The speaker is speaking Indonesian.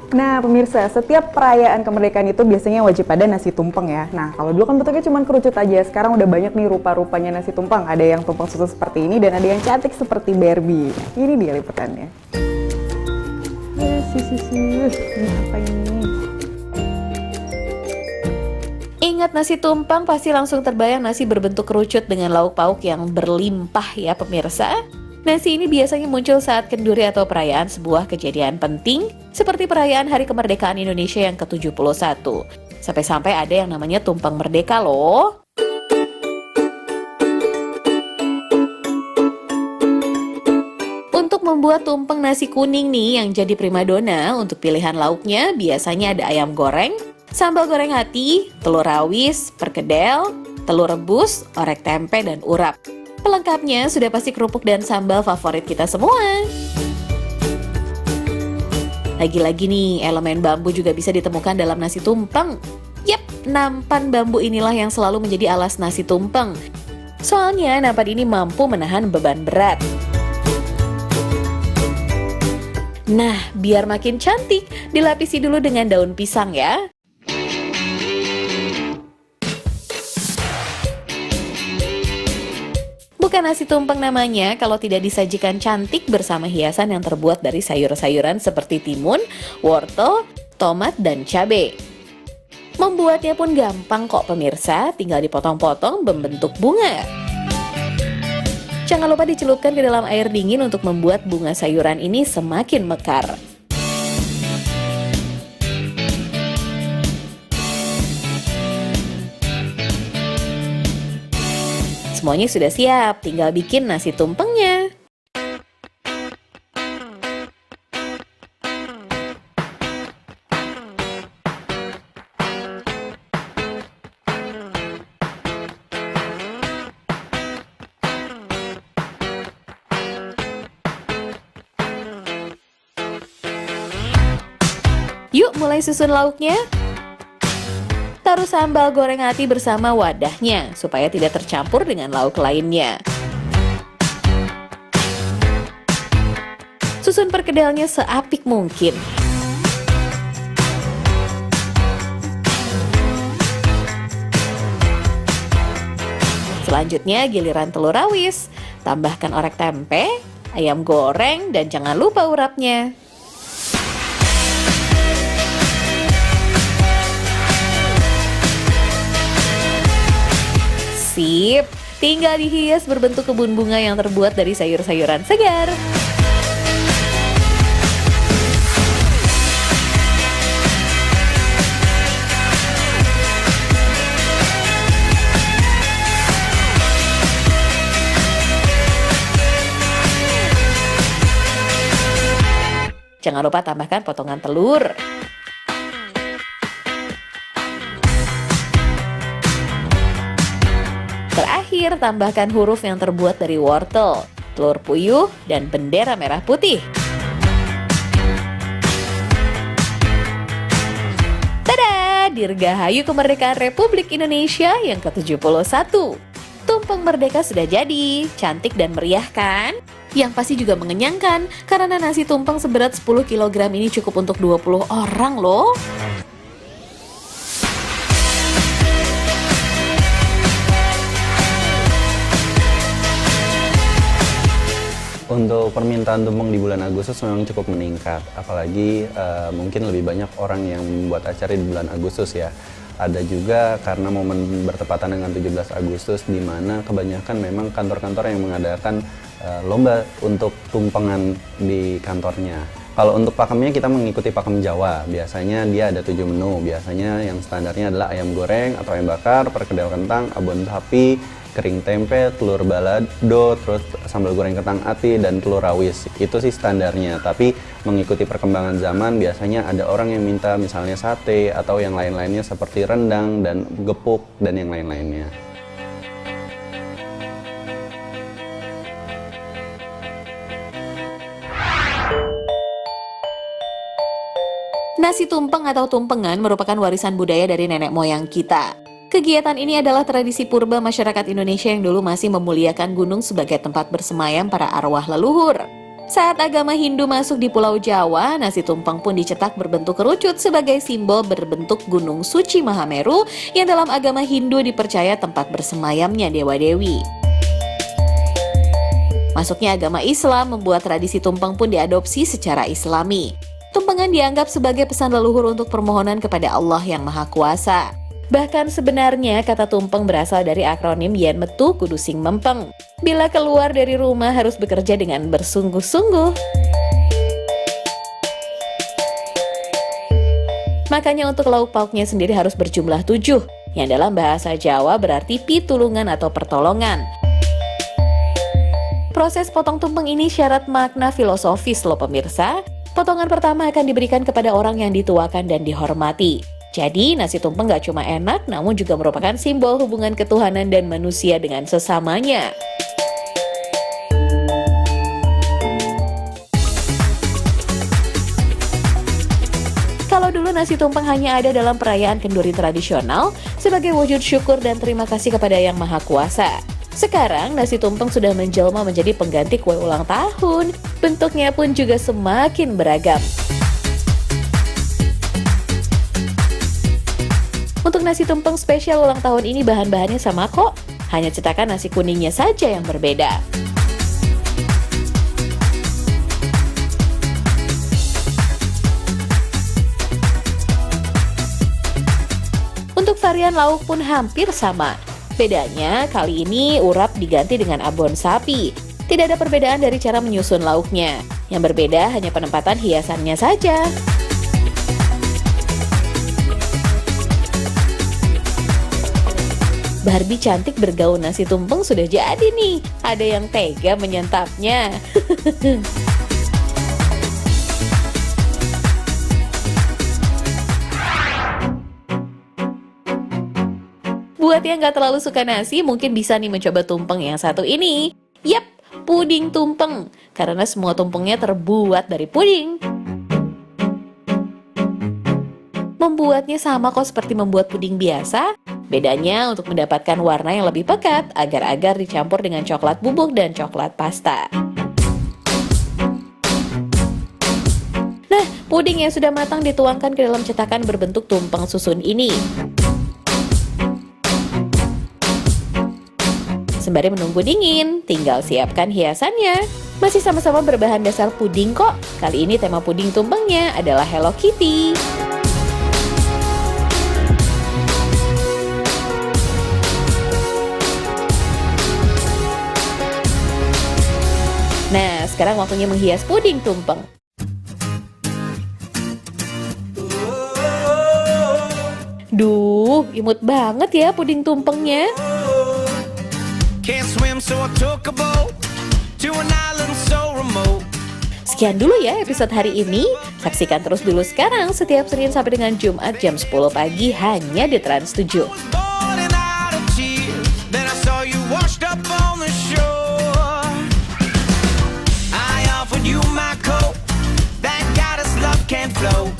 Nah, pemirsa, setiap perayaan kemerdekaan itu biasanya wajib ada nasi tumpeng ya. Nah, kalau dulu kan bentuknya cuma kerucut aja. Sekarang udah banyak nih rupa-rupanya nasi tumpeng. Ada yang tumpeng susun seperti ini dan ada yang cantik seperti Barbie. Nah, ini dia liputannya. Ini apa ini? Ingat nasi tumpeng, pasti langsung terbayang nasi berbentuk kerucut dengan lauk pauk yang berlimpah ya pemirsa. Nasi ini biasanya muncul saat kenduri atau perayaan sebuah kejadian penting, seperti perayaan Hari Kemerdekaan Indonesia yang ke-71. Sampai-sampai ada yang namanya tumpeng merdeka loh. Untuk membuat tumpeng nasi kuning nih yang jadi primadona, untuk pilihan lauknya biasanya ada ayam goreng, sambal goreng hati, telur rawis, perkedel, telur rebus, orek tempe, dan urap. Pelengkapnya sudah pasti kerupuk dan sambal favorit kita semua. Lagi-lagi nih, elemen bambu juga bisa ditemukan dalam nasi tumpeng. Yap, nampan bambu inilah yang selalu menjadi alas nasi tumpeng. Soalnya nampan ini mampu menahan beban berat. Nah, biar makin cantik, dilapisi dulu dengan daun pisang ya. Bukan nasi tumpeng namanya kalau tidak disajikan cantik bersama hiasan yang terbuat dari sayur-sayuran seperti timun, wortel, tomat, dan cabai. Membuatnya pun gampang kok pemirsa, tinggal dipotong-potong membentuk bunga. Jangan lupa dicelupkan ke dalam air dingin untuk membuat bunga sayuran ini semakin mekar. Semuanya sudah siap, tinggal bikin nasi tumpengnya. Yuk mulai susun lauknya. Taruh sambal goreng hati bersama wadahnya supaya tidak tercampur dengan lauk lainnya. Susun perkedelnya seapik mungkin. Selanjutnya giliran telur rawis. Tambahkan orek tempe, ayam goreng, dan jangan lupa urapnya. Sip, tinggal dihias berbentuk kebun bunga yang terbuat dari sayur-sayuran segar. Jangan lupa tambahkan potongan telur. Terakhir, tambahkan huruf yang terbuat dari wortel, telur puyuh, dan bendera merah putih. Tada! Dirgahayu Kemerdekaan Republik Indonesia yang ke-71. Tumpeng merdeka sudah jadi, cantik dan meriah kan? Yang pasti juga mengenyangkan, karena nasi tumpeng seberat 10 kg ini cukup untuk 20 orang loh. Untuk permintaan tumpeng di bulan Agustus memang cukup meningkat, apalagi mungkin lebih banyak orang yang membuat acara di bulan Agustus ya. Ada juga karena momen bertepatan dengan 17 Agustus di mana kebanyakan memang kantor-kantor yang mengadakan lomba untuk tumpengan di kantornya. Kalau untuk pakemnya kita mengikuti pakem Jawa, biasanya dia ada 7 menu, biasanya yang standarnya adalah ayam goreng atau ayam bakar, perkedel kentang, abon sapi, kering tempe, telur balado, terus sambal goreng kentang ati, dan telur rawis. Itu sih standarnya, tapi mengikuti perkembangan zaman biasanya ada orang yang minta misalnya sate atau yang lain-lainnya seperti rendang dan gepuk dan yang lain-lainnya. Nasi tumpeng atau tumpengan merupakan warisan budaya dari nenek moyang kita. Kegiatan ini adalah tradisi purba masyarakat Indonesia yang dulu masih memuliakan gunung sebagai tempat bersemayam para arwah leluhur. Saat agama Hindu masuk di Pulau Jawa, nasi tumpeng pun dicetak berbentuk kerucut sebagai simbol berbentuk Gunung Suci Mahameru yang dalam agama Hindu dipercaya tempat bersemayamnya dewa-dewi. Masuknya agama Islam membuat tradisi tumpeng pun diadopsi secara Islami. Tumpengan dianggap sebagai pesan leluhur untuk permohonan kepada Allah yang Maha Kuasa. Bahkan sebenarnya kata tumpeng berasal dari akronim Yen Metu Kudu Sing Mempeng. Bila keluar dari rumah harus bekerja dengan bersungguh-sungguh. Makanya untuk lauk pauknya sendiri harus berjumlah 7, yang dalam bahasa Jawa berarti pitulungan atau pertolongan. Proses potong tumpeng ini syarat makna filosofis loh pemirsa. Potongan pertama akan diberikan kepada orang yang dituakan dan dihormati. Jadi nasi tumpeng gak cuma enak, namun juga merupakan simbol hubungan ketuhanan dan manusia dengan sesamanya. Kalau dulu nasi tumpeng hanya ada dalam perayaan kenduri tradisional sebagai wujud syukur dan terima kasih kepada Yang Maha Kuasa. Sekarang nasi tumpeng sudah menjelma menjadi pengganti kue ulang tahun. Bentuknya pun juga semakin beragam. Untuk nasi tumpeng spesial ulang tahun ini bahan-bahannya sama kok. Hanya cetakan nasi kuningnya saja yang berbeda. Untuk varian lauk pun hampir sama. Bedanya kali ini urap diganti dengan abon sapi. Tidak ada perbedaan dari cara menyusun lauknya. Yang berbeda hanya penempatan hiasannya saja. Barbie cantik bergaun nasi tumpeng sudah jadi nih. Ada yang tega menyantapnya. Buat yang gak terlalu suka nasi, mungkin bisa nih mencoba tumpeng yang satu ini. Yap, puding tumpeng. Karena semua tumpengnya terbuat dari puding. Membuatnya sama kok seperti membuat puding biasa. Bedanya untuk mendapatkan warna yang lebih pekat, agar-agar dicampur dengan coklat bubuk dan coklat pasta. Nah, puding yang sudah matang dituangkan ke dalam cetakan berbentuk tumpeng susun ini. Sembari menunggu dingin, tinggal siapkan hiasannya. Masih sama-sama berbahan dasar puding kok. Kali ini tema puding tumpengnya adalah Hello Kitty. Nah, sekarang waktunya menghias puding tumpeng. Duh, imut banget ya puding tumpengnya. Sekian dulu ya episode hari ini. Saksikan terus dulu sekarang setiap Senin sampai dengan Jumat jam 10 pagi hanya di Trans 7. Flow.